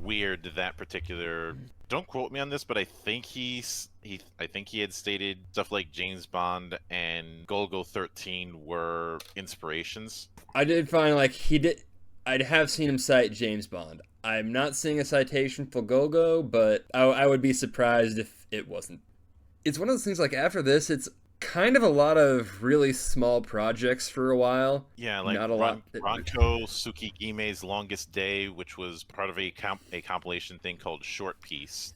B: weird that particular. Don't quote me on this, but I think he had stated stuff like James Bond and Golgo 13 were inspirations.
A: I did find like he did. I'd have seen him cite James Bond. I'm not seeing a citation for Golgo, but I would be surprised if it wasn't. It's one of those things like after this, it's kind of a lot of really small projects for a while.
B: Yeah, like
A: not a lot.
B: Ranko Tsukigime's Longest Day, which was part of a compilation thing called Short Piece.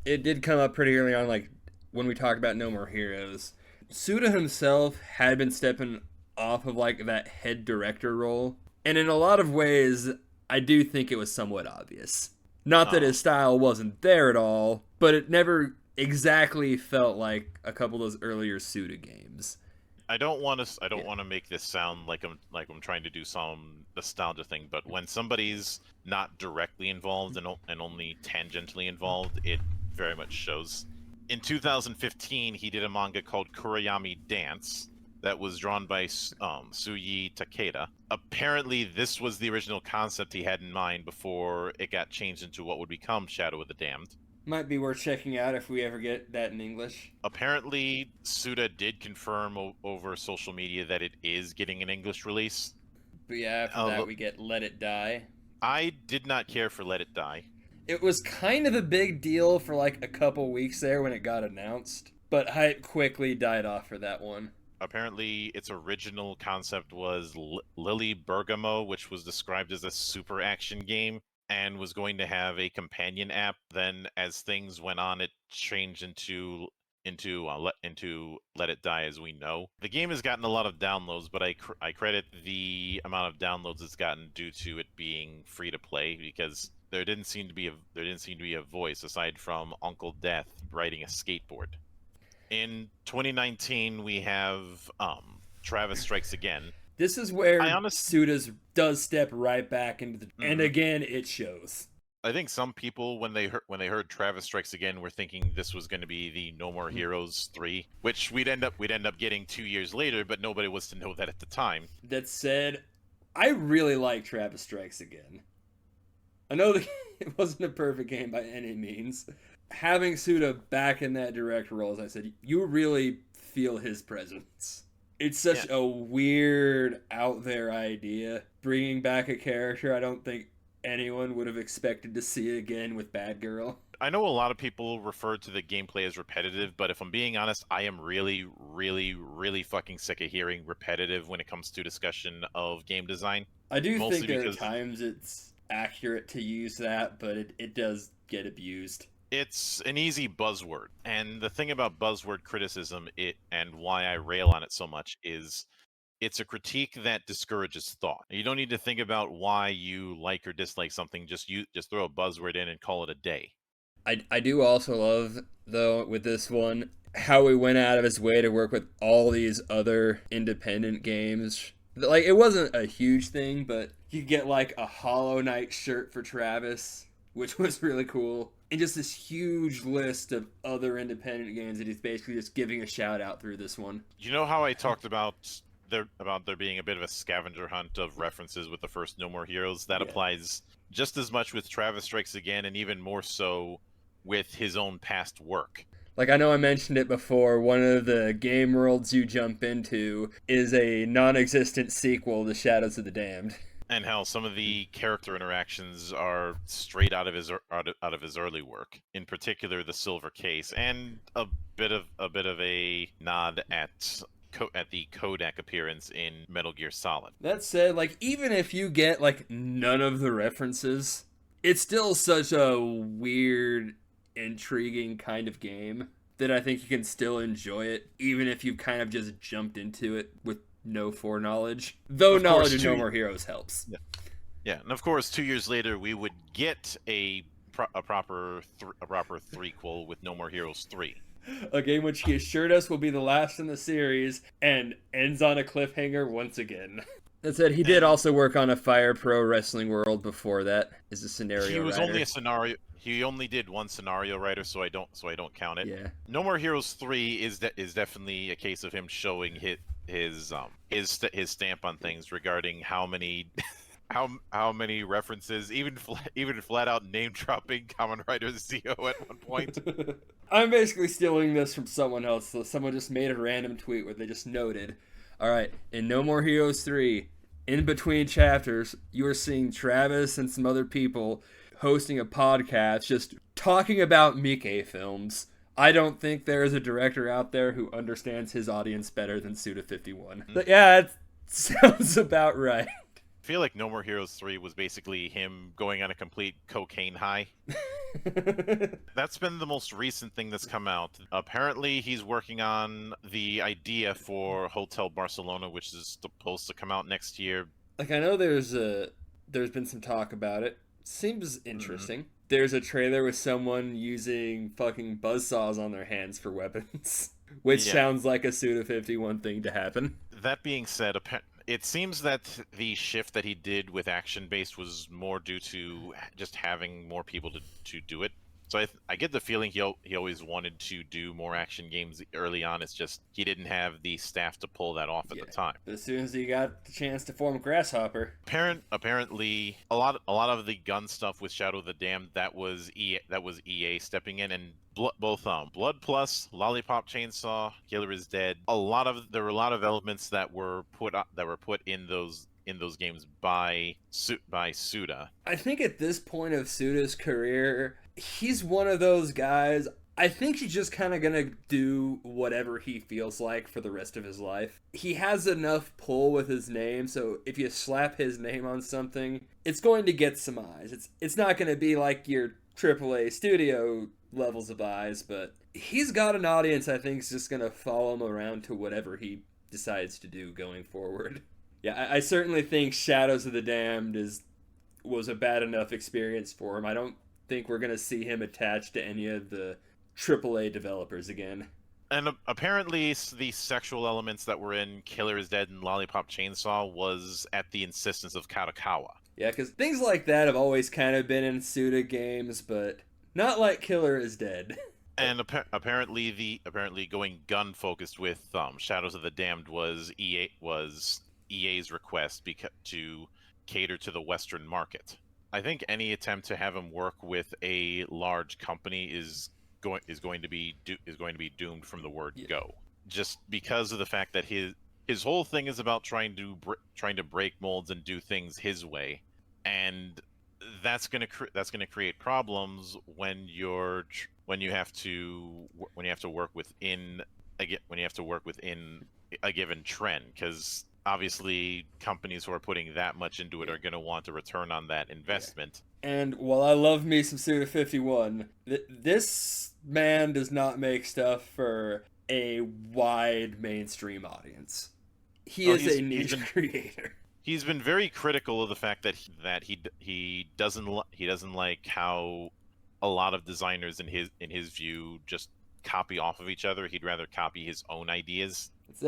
A: It did come up pretty early on, like when we talked about No More Heroes. Suda himself had been stepping off of like that head director role, and in a lot of ways, I do think it was somewhat obvious. Not that his style wasn't there at all, but it never exactly felt like a couple of those earlier Suda games.
B: I don't want to make this sound like I'm trying to do some nostalgia thing, but when somebody's not directly involved and only tangentially involved, it very much shows. In 2015, he did a manga called Kurayami Dance that was drawn by Tsuyi Takeda. Apparently, this was the original concept he had in mind before it got changed into what would become Shadow of the Damned.
A: Might be worth checking out if we ever get that in English.
B: Apparently, Suda did confirm over social media that it is getting an English release.
A: But yeah, after that we get Let It Die.
B: I did not care for Let It Die.
A: It was kind of a big deal for like a couple weeks there when it got announced, but hype quickly died off for that one.
B: Apparently, its original concept was Lily Bergamo, which was described as a super action game and was going to have a companion app. Then, as things went on, it changed into Let It Die as we know. The game has gotten a lot of downloads, but I credit the amount of downloads it's gotten due to it being free to play, because there didn't seem to be a voice aside from Uncle Death riding a skateboard. In 2019, we have Travis Strikes Again.
A: This is where Suda does step right back into the... And again, it shows.
B: I think some people when they heard Travis Strikes Again were thinking this was going to be the No More Heroes 3, which we'd end up getting 2 years later, but nobody was to know that at the time.
A: That said, I really like Travis Strikes Again. I know that it wasn't a perfect game by any means. Having Suda back in that direct role, as I said, you really feel his presence. It's such a weird, out there idea. Bringing back a character I don't think anyone would have expected to see again with Bad Girl.
B: I know a lot of people refer to the gameplay as repetitive, but if I'm being honest, I am really, really, really fucking sick of hearing repetitive when it comes to discussion of game design.
A: I do think there are times it's accurate to use that, but it does get abused.
B: It's an easy buzzword, and the thing about buzzword criticism, and why I rail on it so much is it's a critique that discourages thought. You don't need to think about why you like or dislike something. Just throw a buzzword in and call it a day.
A: I do also love, though, with this one, how he went out of his way to work with all these other independent games. Like, it wasn't a huge thing, but you get like a Hollow Knight shirt for Travis, which was really cool. And just this huge list of other independent games that he's basically just giving a shout out through this one.
B: You know how I talked about there being a bit of a scavenger hunt of references with the first No More Heroes? That applies just as much with Travis Strikes Again, and even more so with his own past work.
A: Like, I know I mentioned it before, one of the game worlds you jump into is a non-existent sequel to Shadows of the Damned.
B: And how some of the character interactions are straight out of his early work. In particular, the silver case, and a bit of a nod at the Kodak appearance in Metal Gear Solid.
A: That said, like, even if you get like none of the references, it's still such a weird, intriguing kind of game that I think you can still enjoy it, even if you've kind of just jumped into it with no foreknowledge. Though knowledge of No More Heroes helps.
B: Yeah, and of course, 2 years later, we would get a proper threequel with No More Heroes 3.
A: A game which he assured us will be the last in the series, and ends on a cliffhanger once again. That said, he did also work on a Fire Pro Wrestling World before that as a scenario writer.
B: He was only a scenario. He only did one scenario writer, so I don't count it.
A: Yeah.
B: No More Heroes 3 is definitely a case of him showing his stamp on things regarding how many how many references, even flat out name dropping Kamen Rider Zio at one point.
A: I'm basically stealing this from someone else. So someone just made a random tweet where they just noted, all right, in No More Heroes 3, in between chapters, you are seeing Travis and some other people hosting a podcast just talking about Miike films. I don't think there is a director out there who understands his audience better than Suda51. But yeah, it sounds about right.
B: I feel like No More Heroes 3 was basically him going on a complete cocaine high. That's been the most recent thing that's come out. Apparently, he's working on the idea for Hotel Barcelona, which is supposed to come out next year.
A: Like, I know there's been some talk about it. Seems interesting. There's a trailer with someone using fucking buzzsaws on their hands for weapons, which sounds like a Suda51 thing to happen.
B: That being said, it seems that the shift that he did with action-based was more due to just having more people to do it. So I get the feeling he always wanted to do more action games early on. It's just he didn't have the staff to pull that off at the time.
A: But as soon as he got the chance to form Grasshopper,
B: apparently a lot of the gun stuff with Shadow of the Damned, that was EA stepping in, and both Blood Plus, Lollipop Chainsaw, Killer is Dead. There were a lot of elements that were put in those games by Suda.
A: I think at this point of Suda's career, he's one of those guys. I think he's just kind of gonna do whatever he feels like for the rest of his life. He has enough pull with his name, so if you slap his name on something, it's going to get some eyes. It's not gonna be like your AAA studio levels of eyes, but he's got an audience I think is just gonna follow him around to whatever he decides to do going forward. Yeah, I certainly think Shadows of the Damned was a bad enough experience for him. I don't think we're going to see him attached to any of the AAA developers again.
B: And apparently the sexual elements that were in Killer is Dead and Lollipop Chainsaw was at the insistence of Kadokawa.
A: Yeah, because things like that have always kind of been in Suda games, but not like Killer is Dead.
B: And apparently going gun focused with Shadows of the Damned was EA's request to cater to the Western market. I think any attempt to have him work with a large company is going to be doomed from the word go. Just because of the fact that his whole thing is about trying to break molds and do things his way, and that's gonna create problems when you have to work within a given trend, because obviously companies who are putting that much into it are going to want a return on that investment.
A: And while I love me some Suda51, this man does not make stuff for a wide mainstream audience. He is a niche creator.
B: He's been very critical of the fact that he doesn't like how a lot of designers in his view just copy off of each other. He'd rather copy his own ideas.
A: That's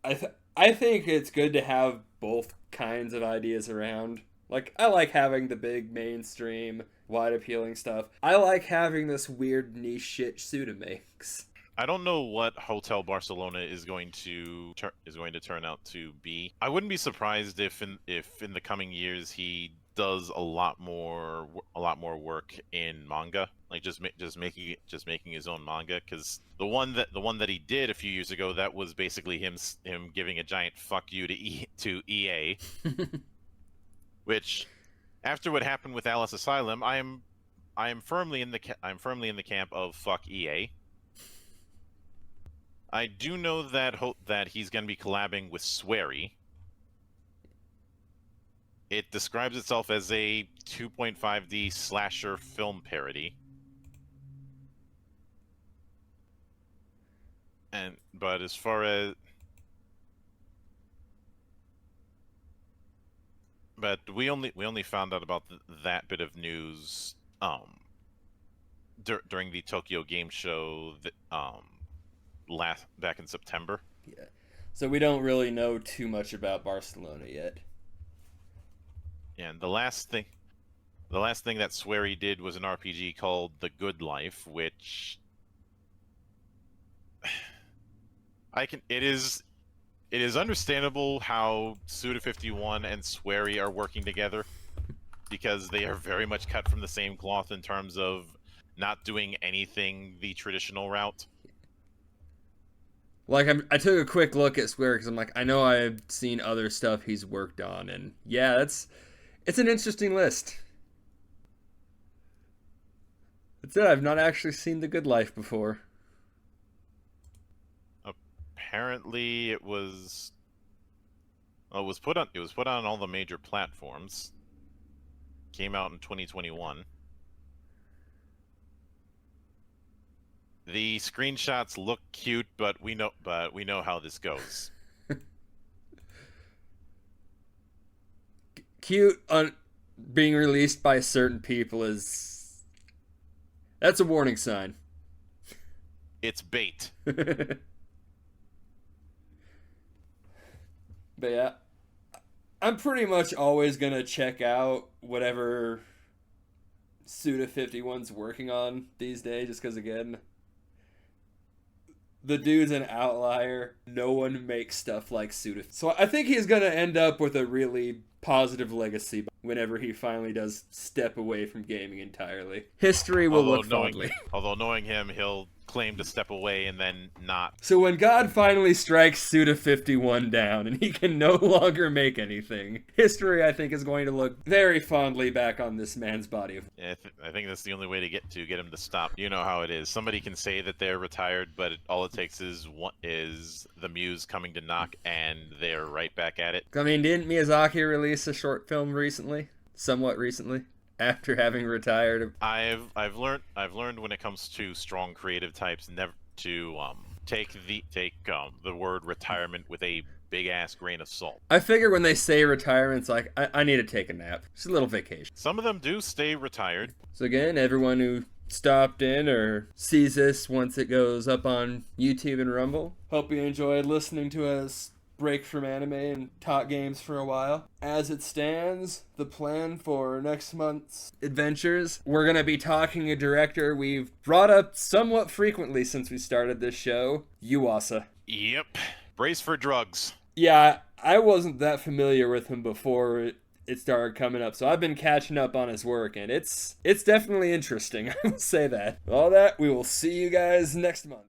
A: it. I think it's good to have both kinds of ideas around. Like, I like having the big mainstream, wide appealing stuff. I like having this weird niche shit Suda makes.
B: I don't know what Hotel Barcelona is going to turn out to be. I wouldn't be surprised if in the coming years he does a lot more work in manga, like just making his own manga. Because the one that he did a few years ago, that was basically him giving a giant fuck you to EA, which, after what happened with Alice Asylum, I am firmly in the camp of fuck EA. I do know that he's going to be collabing with Swery. It describes itself as a 2.5D slasher film parody. But as far as... But we only found out about that bit of news during the Tokyo Game Show back in September.
A: Yeah. So we don't really know too much about Barcelona yet.
B: And the last thing that Swery did was an RPG called The Good Life, which it is understandable how Suda51 and Swery are working together, because they are very much cut from the same cloth in terms of not doing anything the traditional route.
A: Like, I took a quick look at Swery because I'm like, I know I've seen other stuff he's worked on, and yeah, it's an interesting list. That's it. I've not actually seen The Good Life before.
B: Apparently, it was put on all the major platforms. Came out in 2021. The screenshots look cute, but we know how this goes.
A: Cute on being released by certain people that's a warning sign.
B: It's bait.
A: But yeah, I'm pretty much always gonna check out whatever Suda51's working on these days, just because, again, the dude's an outlier. No one makes stuff like Suda. So I think he's gonna end up with a really positive legacy whenever he finally does step away from gaming entirely. History will look fondly.
B: Although knowing him, he'll claim to step away and then not.
A: So when God finally strikes Suda51 down and he can no longer make anything, history, I think, is going to look very fondly back on this man's body.
B: Yeah, I think that's the only way to get him to stop. You know how it is. Somebody can say that they're retired, but all it takes is the muse coming to knock, and they're right back at it.
A: I mean, didn't Miyazaki release a short film recently? Somewhat recently? After having retired?
B: I've learned when it comes to strong creative types never to take the word retirement with a big ass grain of salt.
A: I figure when they say retirement, it's like, I need to take a nap. Just a little vacation.
B: Some of them do stay retired.
A: So again, everyone who stopped in or sees this once it goes up on YouTube and Rumble, hope you enjoyed listening to us break from anime and talk games for a while. As it stands, the plan for next month's adventures, we're going to be talking a director we've brought up somewhat frequently since we started this show, Yuasa.
B: Yep. Brace for drugs.
A: Yeah, I wasn't that familiar with him before it started coming up, so I've been catching up on his work, and it's definitely interesting. I will say that. All that, we will see you guys next month.